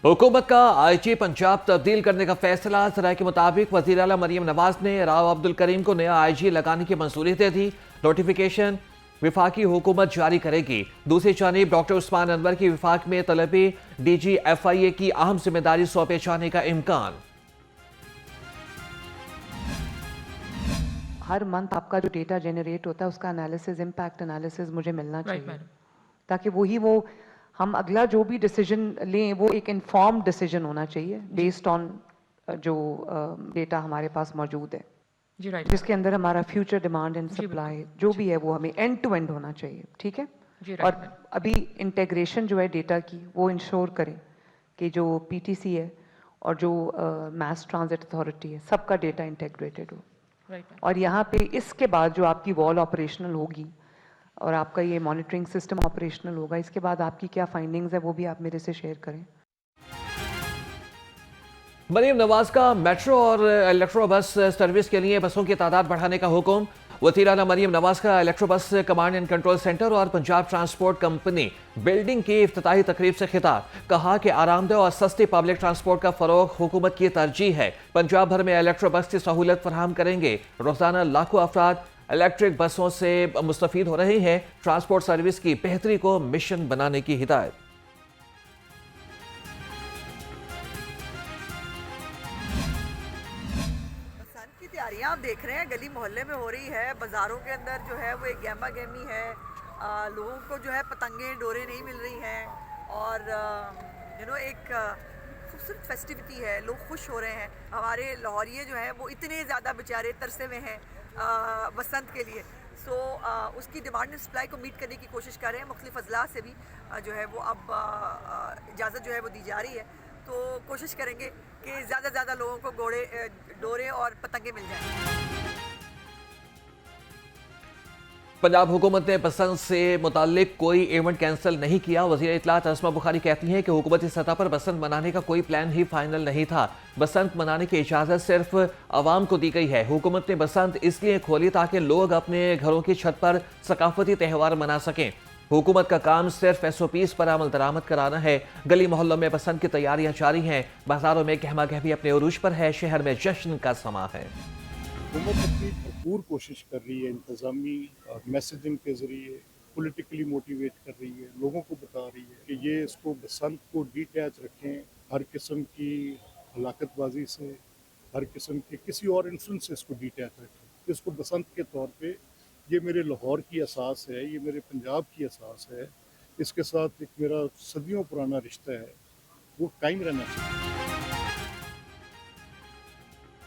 हुकूमत का आईजी पंजाब तब्दील करने का फैसला। सराय के मुताबिक वज़ीर आला मरियम नवाज ने राव अब्दुल करीम को नया आईजी लगाने की मंजूरी दे दी। नोटिफिकेशन विफाकी हुकूमत जारी करेगी। दूसरी जानिब डॉक्टर उस्मान अनवर की विफाक में तलबी DGFIA की अहम जिम्मेदारी सौंपे जाने का इम्कान। हर मंथ आपका जो डेटा जनरेट होता है उसका एनालिसिस, इम्पैक्ट एनालिसिस मुझे मिलना चाहिए, ताकि वो हम अगला जो भी डिसीजन लें वो एक इन्फॉर्म्ड डिसीजन होना चाहिए बेस्ड ऑन जो डेटा हमारे पास मौजूद है, जिसके अंदर हमारा फ्यूचर डिमांड एंड सप्लाई जो भी है वो हमें एंड टू एंड होना चाहिए। ठीक है। और अभी इंटेग्रेशन जो है डेटा की वो इंश्योर करें कि जो PTC है और जो मास ट्रांजिट अथॉरिटी है सबका डेटा इंटेग्रेटेड हो। और यहाँ पे इसके बाद जो आपकी वॉल ऑपरेशनल होगी और आपका ये मॉनिटरिंग सिस्टम ऑपरेशनल होगा, इसके बाद आपकी क्या फाइंडिंग्स है वो भी आप मेरे से शेयर करें। मरियम नवाज का मेट्रो और इलेक्ट्रो बस सर्विस के लिए बसों की तादाद बढ़ाने का हुक्म। वज़ीर आला मरियम नवाज का इलेक्ट्रो बस कमांड एंड कंट्रोल सेंटर और पंजाब ट्रांसपोर्ट कंपनी बिल्डिंग की इफ्तिताही तकरीब से खिताब। कहा कि आरामदेह और सस्ती पब्लिक ट्रांसपोर्ट का फरोग हुकूमत की तरजीह है। पंजाब भर में इलेक्ट्रो बस की सहूलत फराहम करेंगे। रोजाना लाखों अफराद इलेक्ट्रिक बसों से मुस्तफीद हो रहे हैं। ट्रांसपोर्ट सर्विस की बेहतरी को मिशन बनाने की हिदायत। की तैयारियां आप देख रहे हैं गली मोहल्ले में हो रही है, बाज़ारों के अंदर जो है वो एक गहमा गहमी है। लोगों को जो है पतंगे डोरे नहीं मिल रही हैं और एक खूबसूरत फेस्टिविटी है, लोग खुश हो रहे हैं। हमारे लाहौरिये जो है वो इतने ज़्यादा बेचारे तरसे हुए हैं बसंत के लिए। सो उसकी डिमांड एंड सप्लाई को मीट करने की कोशिश कर रहे हैं। मुख्तलिफ अजला से भी जो है वो अब इजाज़त जो है वो दी जा रही है। तो कोशिश करेंगे कि ज़्यादा से ज़्यादा लोगों को डोरे और पतंगे मिल जाएं। पंजाब हुकूमत ने बसंत से मुताल्लिक कोई इवेंट कैंसिल नहीं किया। वज़ीर इत्तलात अस्मा बुखारी कहती हैं कि हुकूमती सतह पर बसंत मनाने का कोई प्लान ही फाइनल नहीं था। बसंत मनाने की इजाज़त सिर्फ आवाम को दी गई है। हुकूमत ने बसंत इसलिए खोली ताकि लोग अपने घरों की छत पर सकाफती त्यौहार मना सकें। हुकूमत का काम सिर्फ SOPs पर अमल दरामद कराना है। गली मोहल्लों में बसंत की तैयारियां जारी हैं। बाजारों में गहमा गहमी अपने उरूज पर है। शहर में जश्न का समा है। हुकूमत अपनी भरपूर कोशिश कर रही है, इंतज़ामी मैसेजिंग के ज़रिए पॉलिटिकली मोटिवेट कर रही है, लोगों को बता रही है कि ये इसको बसंत को डिटैच रखें हर किस्म की हलाकतबाजी से, हर किस्म के किसी और इन्फ्लुएंस से इसको डिटैच रखें। इसको बसंत के तौर पे ये मेरे लाहौर की एहसास है, ये मेरे पंजाब की एहसास है, इसके साथ एक मेरा सदियों पुराना रिश्ता है, वो कायम रहना चाहिए।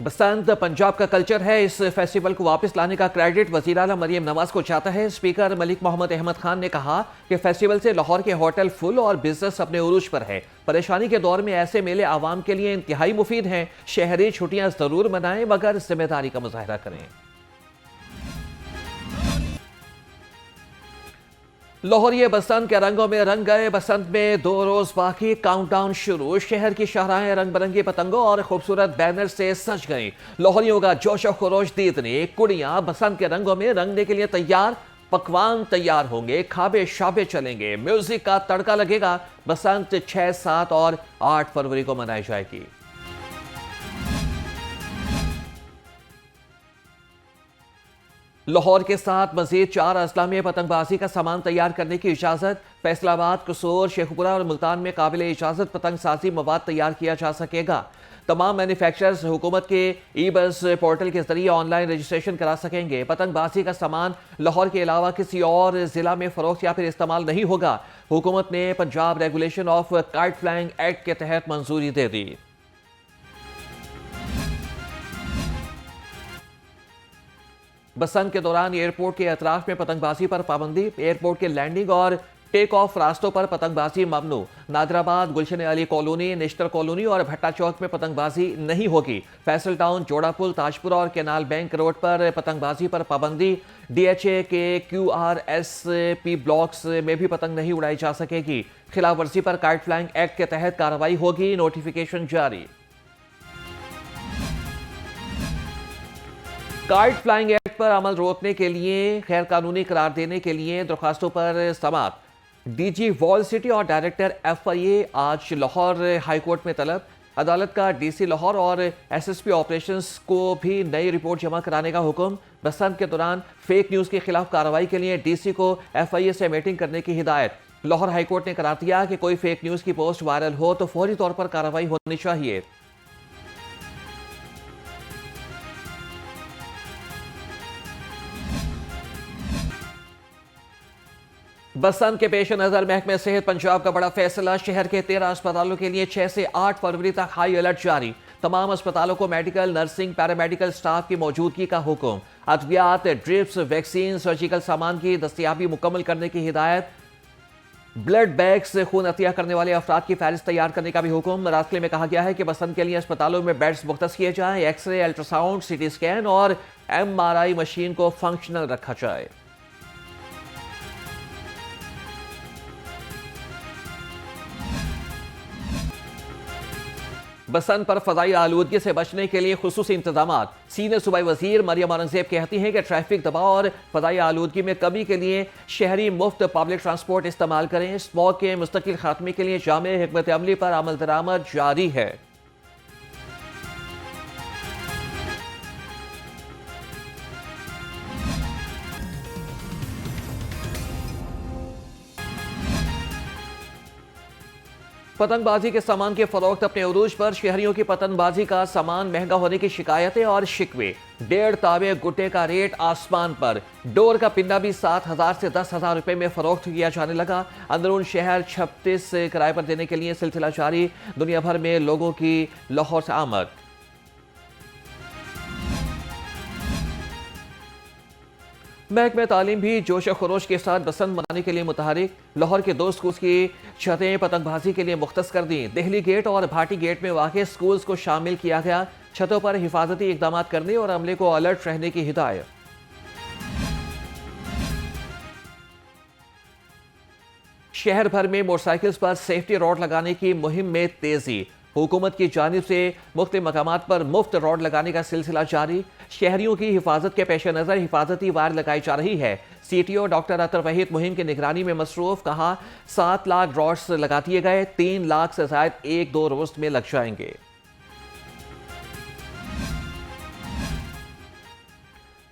बसंत पंजाब का कल्चर है। इस फेस्टिवल को वापस लाने का क्रेडिट वज़ीर आला मरियम नवाज को जाता है। स्पीकर मलिक मोहम्मद अहमद खान ने कहा कि फेस्टिवल से लाहौर के होटल फुल और बिजनेस अपने उरूज पर है। परेशानी के दौर में ऐसे मेले आवाम के लिए इंतहाई मुफीद हैं। शहरी छुट्टियां जरूर मनाएं मगर जिम्मेदारी का मुजाहरा करें। लाहौरिये बसंत के रंगों में रंग गए। बसंत में 2 रोज बाकी, काउंटडाउन शुरू। शहर की शाहराहें रंग बिरंगी पतंगों और खूबसूरत बैनर से सज गईं। लाहौरियों का जोश और खरोश दीदने। कुड़ियां बसंत के रंगों में रंगने के लिए तैयार। पकवान तैयार होंगे, खाबे शाबे चलेंगे, म्यूजिक का तड़का लगेगा। बसंत 6, 7 और 8 फरवरी को मनाई जाएगी। लाहौर के साथ मजीद 4 अजला में पतंगबाजी का सामान तैयार करने की इजाज़त। फैसलाबाद, कसूर, शेखपुरा और मुल्तान में काबिल इजाज़त पतंग साजी मवाद तैयार किया जा सकेगा। तमाम मैन्युफैक्चरर्स हुकूमत के ई-बस पोर्टल के जरिए ऑनलाइन रजिस्ट्रेशन करा सकेंगे। पतंगबाजी का सामान लाहौर के अलावा किसी और जिला में फरोख्त या फिर इस्तेमाल नहीं होगा। हुकूमत ने Punjab regulation of kite flying act के तहत मंजूरी दे दी। बसंत के दौरान एयरपोर्ट के अतराफ में पतंगबाजी पर पाबंदी। एयरपोर्ट के लैंडिंग और टेक ऑफ रास्तों पर पतंगबाजी ममनू। नादराबाद, गुलशन अली कॉलोनी, निश्तर कॉलोनी और भट्टा चौक में पतंगबाजी नहीं होगी। फैसल टाउन, जोड़ापुल, ताजपुरा और केनाल बैंक रोड पर पतंगबाजी पर पाबंदी। DHA के QRSP ब्लॉक्स में भी पतंग नहीं उड़ाई जा सकेगी। खिलाफ वर्जी पर काइट फ्लाइंग एक्ट के तहत कार्रवाई होगी। नोटिफिकेशन जारी। काइट फ्लाइंग एक्ट पर अमल रोकने के लिए, गैर कानूनी करार देने के लिए दरखास्तों पर समाअत। डीजी वॉल सिटी और डायरेक्टर एफआईए आज लाहौर हाईकोर्ट में तलब। अदालत का डीसी लाहौर और एसएसपी ऑपरेशंस को भी नई रिपोर्ट जमा कराने का हुक्म। बसंत के दौरान फेक न्यूज के खिलाफ कार्रवाई के लिए डीसी को एफआईए से मीटिंग करने की हिदायत। लाहौर हाईकोर्ट ने करार दिया कि कोई फेक न्यूज की पोस्ट वायरल हो तो फौरी तौर पर कार्रवाई होनी चाहिए। बसंत के पेश नजर महकमे सेहत पंजाब का बड़ा फैसला। शहर के 13 अस्पतालों के लिए 6 से 8 फरवरी तक हाई अलर्ट जारी। तमाम अस्पतालों को मेडिकल, नर्सिंग, पैरामेडिकल स्टाफ की मौजूदगी का हुक्म। अद्वियात, ड्रिप्स, वैक्सीन, सर्जिकल सामान की दस्तियाबी मुकम्मल करने की हिदायत। ब्लड बैंक से खून अतिया करने वाले अफराद की फहरिस्त तैयार करने का भी हुक्म। मरासले में कहा गया है कि बसंत के लिए अस्पतालों में बेड्स मुख्तस किए जाएं, एक्सरे, अल्ट्रासाउंड, सीटी स्कैन और एमआरआई मशीन को फंक्शनल रखा जाए। बसंत पर फजाई आलूदगी से बचने के लिए खुसूसी इंतजामात। सीनियर सूबाई वजीर मरियम औरंगजेब कहती हैं कि ट्रैफिक दबाव और फजाई आलूदगी में कमी के लिए शहरी मुफ्त पब्लिक ट्रांसपोर्ट इस्तेमाल करें। स्मॉग के मुस्तकिल खात्मे के लिए जामे हिकमत अमली पर अमल दरामद जारी है। पतंगबाजी के सामान के फरोख्त अपने उरूज पर। शहरियों की पतंगबाजी का सामान महंगा होने की शिकायतें और शिकवे। 1.5 ताबे गुट्टे का रेट आसमान पर। डोर का पिंडा भी 7,000 से 10,000 रुपए में फरोख्त किया जाने लगा। अंदरून शहर 36 किराए पर देने के लिए सिलसिला जारी। दुनिया भर में लोगों की लाहौर से आमद। महकमे तालीम भी जोश खरोश के साथ बसंत मनाने के लिए मुतहरिक। लाहौर के 2 स्कूल्स की छतें पतंगबाजी के लिए मुख्तस कर दी। दिल्ली गेट और भाटी गेट में वाक़ स्कूल्स को शामिल किया गया। छतों पर हिफाजती इकदाम करने और अमले को अलर्ट रहने की हिदायत। शहर भर में मोटरसाइकिल्स पर सेफ्टी रॉड लगाने की मुहिम में तेजी। हुकूमत की जानिब से मुख्तलिफ मकामात पर मुफ्त रॉड लगाने का सिलसिला जारी। शहरियों की हिफाजत के पेश नज़र हिफाजती वायर लगाई जा रही है। सीटीओ डॉक्टर अतर वहीद मुहिम की निगरानी में मसरूफ। कहा 7 लाख रॉड्स लगा दिए गए। 3 लाख से ज़ायद 1-2 रोज में लग जाएंगे।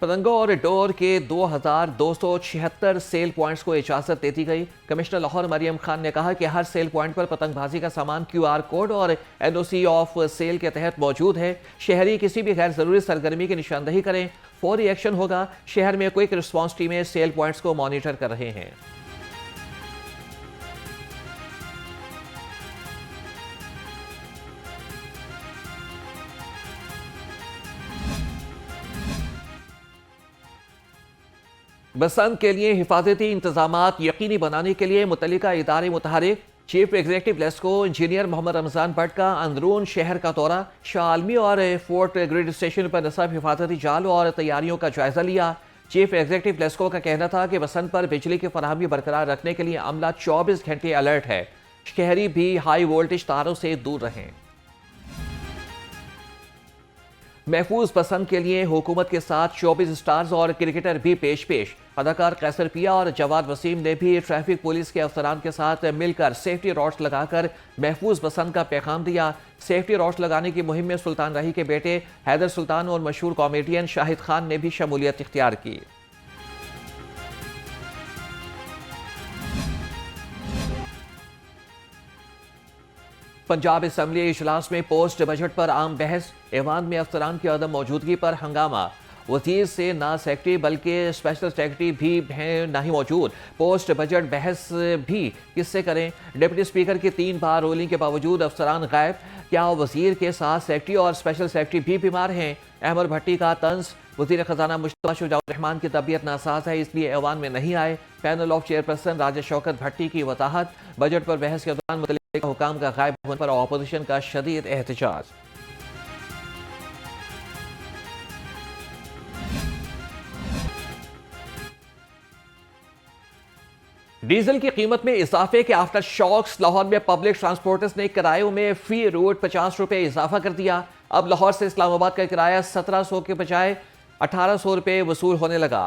पतंगों और डोर के 2,276 सेल पॉइंट्स को इजाजत दे दी गई। कमिश्नर लाहौर मरियम खान ने कहा कि हर सेल पॉइंट पर पतंगबाजी का सामान QR कोड और NOC ऑफ सेल के तहत मौजूद है। शहरी किसी भी गैर जरूरी सरगर्मी की निशानदही करें, फौरी एक्शन होगा। शहर में क्विक रिस्पॉन्स टीमें सेल पॉइंट्स को मॉनिटर कर रहे हैं। बसंत के लिए हिफाजती इंतजामात यकीनी बनाने के लिए मुतल्लिका इदारे मुतहरिक। Chief executive LESCO engineer Mohammad Ramzan Bhatt का अंदरून शहर का दौरा। शाह आलमी और फोर्ट ग्रिड स्टेशन पर नस्ब हिफाजती जाल और तैयारियों का जायजा लिया। चीफ एग्जीक्यूटिव लेस्को का कहना था कि बसंत पर बिजली की फराहमी बरकरार रखने के लिए अमला 24 घंटे अलर्ट है। शहरी भी हाई वोल्टेज तारों से दूर रहें। महफूज बसंत के लिए हुकूमत के साथ 24 स्टार्स और क्रिकेटर भी पेश। अदाकार कैसर पिया और जवाद वसीम ने भी ट्रैफिक पुलिस के अफसरान के साथ मिलकर सेफ्टी रॉड्स लगाकर महफूज बसंत का पैगाम दिया। सेफ्टी रॉड्स लगाने की मुहिम में सुल्तान राही के बेटे हैदर सुल्तान और मशहूर कॉमेडियन शाहिद खान ने भी शमूलियत इख्तियार की। पंजाब असम्बली इजलास में पोस्ट बजट पर आम बहस। ऐवान में अफसरान की अदम मौजूदगी पर हंगामा। वजीर से ना सेक्रेटरी बल्कि स्पेशल सेक्रेटरी भी हैं नहीं मौजूद। पोस्ट बजट बहस भी किससे करें। डिप्टी स्पीकर की 3 बार रोलिंग के बावजूद अफसरान गायब। क्या वजीर के साथ सेक्रेटरी और स्पेशल सेक्रेटरी भी बीमार हैं। अहमद भट्टी का तंज। वजीर खजाना मुश्तबा शुजाउर रहमान की तबीयत नासाज है, इसलिए ऐवान में नहीं आए। पैनल ऑफ चेयरपर्सन राजा शौकत भट्टी की वजाहत। बजट पर बहस के दौरान मुतल्लिका हुकाम का गायब होने पर ऑपोजिशन का शदीद एहतजाज। डीजल की कीमत में इजाफे के आफ्टर शॉक्स। लाहौर में पब्लिक ट्रांसपोर्टर्स ने किरायों में फी रूट 50 रुपए इजाफा कर दिया। अब लाहौर से इस्लामाबाद का किराया 1700 के बजाय 1800 रुपए वसूल होने लगा।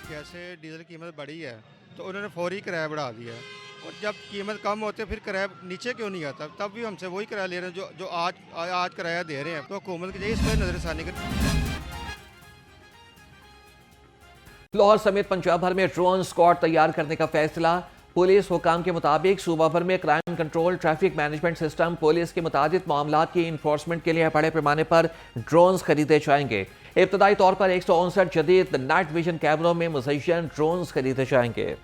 कैसे डीजल की कीमत बढ़ी है तो उन्होंने फौरी किराया बढ़ा दिया है। और जब कीमत कम होती है फिर किराया नीचे क्यों नहीं आता? तब भी हमसे वही किराया ले रहे हैं जो आज किराया दे रहे हैं। तो हुकूमत की चाहिए इस पर नजरसानी कर। लाहौर समेत पंजाब भर में ड्रोन स्क्वाड तैयार करने का फैसला। पुलिस हुकाम के मुताबिक सूबा भर में crime control, traffic management system, police के मुताबिक मामला की इन्फोर्समेंट के लिए बड़े पैमाने पर ड्रोन्स खरीदे जाएंगे। इब्तदाई तौर पर 159 जदीद नाइट विजन कैमरों में मुज़य्यन ड्रोन्स खरीदे जाएंगे।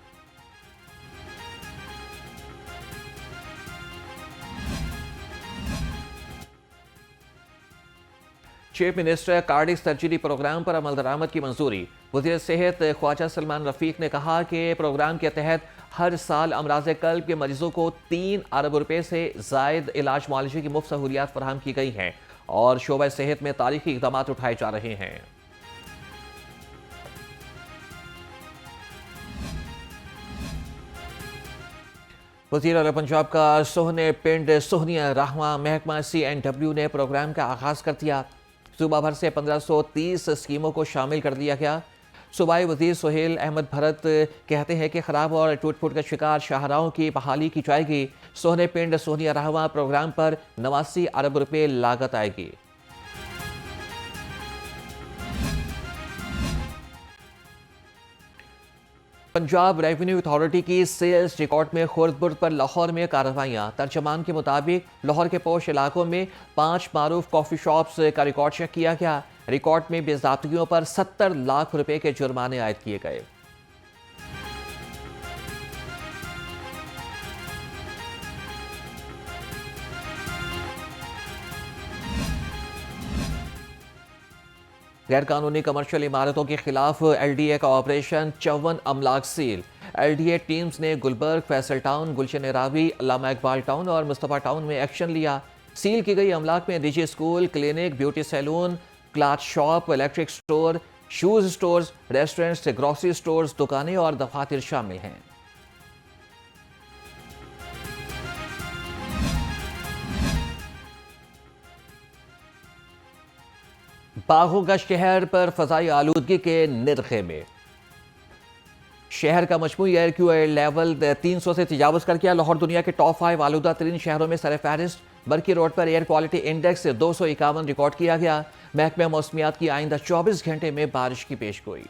Chief minister cardiac surgery programme पर अमल दरामद की मंजूरी। वज़ीर सेहत ख्वाजा सलमान रफीक ने कहा कि प्रोग्राम के तहत हर साल अमराज कल्ब के मरीजों को 3 अरब रुपए से जायद इलाज मुआलजे की मुफ्त सहूलियात फराहम की गई हैं और शोबा सेहत में तारीखी इकदाम उठाए जा रहे हैं। वज़ीर आला पंजाब का सोहने पिंड सोहनिया रहमा महकमा CNW ने प्रोग्राम का आगाज कर दिया। सूबा भर से 1530 स्कीमों को शामिल कर दिया गया। सूबाई वज़ीर सुहेल अहमद भरत कहते हैं कि ख़राब और टूट फूट का शिकार शाहराहों की बहाली की जाएगी। सोहने पिंड सोहनिया रहमा प्रोग्राम पर 89 अरब रुपए लागत आएगी। पंजाब रेवेन्यू अथॉरिटी की सेल्स रिकॉर्ड में खुर्द-बुर्द पर लाहौर में कार्रवाइयां। तर्जमान के मुताबिक लाहौर के पोश इलाकों में 5 मारूफ कॉफ़ी शॉप्स का रिकॉर्ड चेक किया गया। रिकॉर्ड में बेज़ाब्तियों पर 70 लाख रुपए के जुर्माने आयद किए गए। गैर कानूनी कमर्शियल इमारतों के खिलाफ LDA का ऑपरेशन 54 अमलाक सील। LDA टीम्स ने गुलबर्ग, फैसल टाउन, गुलशन रावी, अल्लामा इकबाल टाउन और मुस्तफा टाउन में एक्शन लिया। सील की गई अमलाक में निजी school, clinic, beauty salon, cloth shop, electric store, shoes stores, restaurants, grocery stores, दुकानें और दफातर शामिल हैं। बागों का शहर पर फजाई आलूदगी के निर्खे में। शहर का मजमूई एयर क्यू लेवल 300 से तजावज़ कर गया। लाहौर दुनिया के टॉप 5 आलूदा तरीन शहरों में सरफहरिस्त। बरकी रोड पर एयर क्वालिटी इंडेक्स 251 रिकॉर्ड किया गया। महकमा मौसमियात की आइंदा 24 घंटे में बारिश की पेशगोई।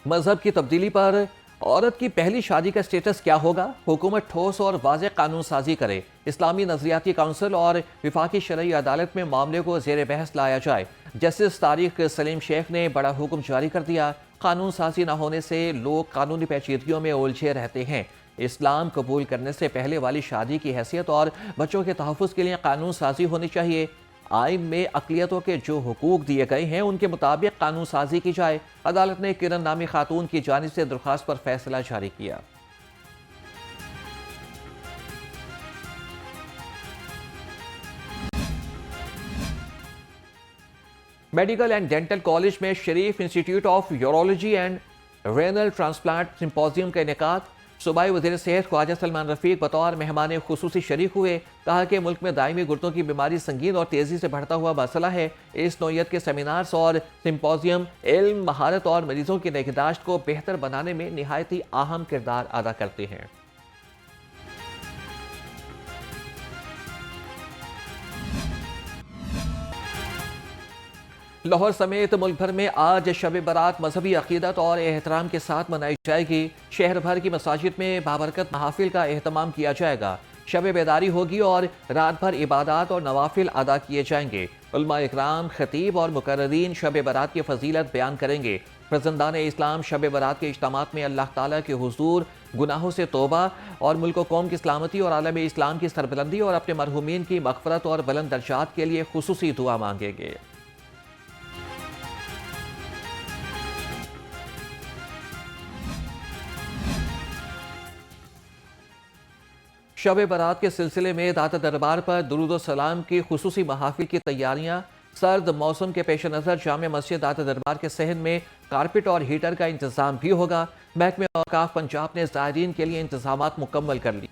मजहब की तब्दीली पर औरत की पहली शादी का स्टेटस क्या होगा? हुकूमत ठोस और वाज़ेह कानून साजी करे। इस्लामी नजरियाती काउंसिल और विफाकी शरई अदालत में मामले को जेर बहस लाया जाए। जस्टिस तारिक सलीम शेख ने बड़ा हुक्म जारी कर दिया। कानून साजी न होने से लोग कानूनी पेचीदगियों में उलझे रहते हैं। इस्लाम कबूल करने से पहले वाली शादी की हैसियत और बच्चों के तहफ़्फ़ुज़ के लिए कानून साजी होनी चाहिए। आइन में अक़लियतों के जो हुकूक दिए गए हैं उनके मुताबिक कानून साजी की जाए। अदालत ने किरण नामी खातून की जानिब से दरख्वास्त पर फैसला जारी किया। मेडिकल एंड डेंटल कॉलेज में Sharif institute of urology and renal transplant symposium का इनेकाद। सूबाई वज़ीर सेहत ख्वाजा सलमान रफीक बतौर मेहमान खुसूसी शरीक हुए। कहा कि मुल्क में दायमी गुर्दों की बीमारी संगीन और तेज़ी से बढ़ता हुआ मसला है। इस नौयत के सेमिनार्स और सिंपोजियम इल्म, महारत और मरीजों की निगहदाश्त को बेहतर बनाने में निहायती अहम किरदार अदा करते हैं। लाहौर समेत मुल्क भर में आज शब बारात मजहबी अकीदत और एहतराम के साथ मनाई जाएगी। शहर भर की मसाजिद में बाबरकत महाफिल का एहतमाम किया जाएगा। शब बेदारी होगी और रात भर इबादत और नवाफिल अदा किए जाएंगे। उलमा इकराम, खतीब और मुकर्ररीन शब बारात की फजीलत बयान करेंगे। फर्जंदान इस्लाम शब बारात के इज्तिमात में अल्लाह ताला के हुजूर गुनाहों से तौबा और मुल्क व कौम की सलामती और आलम इस्लाम की सरबुलंदी और अपने मरहूमीन की मग़फ़रत और बुलंद दर्जात के लिए खुसूसी दुआ मांगेंगे। शब बारात के सिलसिले में दाता दरबार पर दुरूद सलाम की खुसूसी महाफिल की तैयारियां। सर्द मौसम के पेश नज़र जामे मस्जिद दाता दरबार के सहन में कारपेट और हीटर का इंतजाम भी होगा। महकमे औकाफ पंजाब ने ज़ायरीन के लिए इंतजामात मुकम्मल कर ली।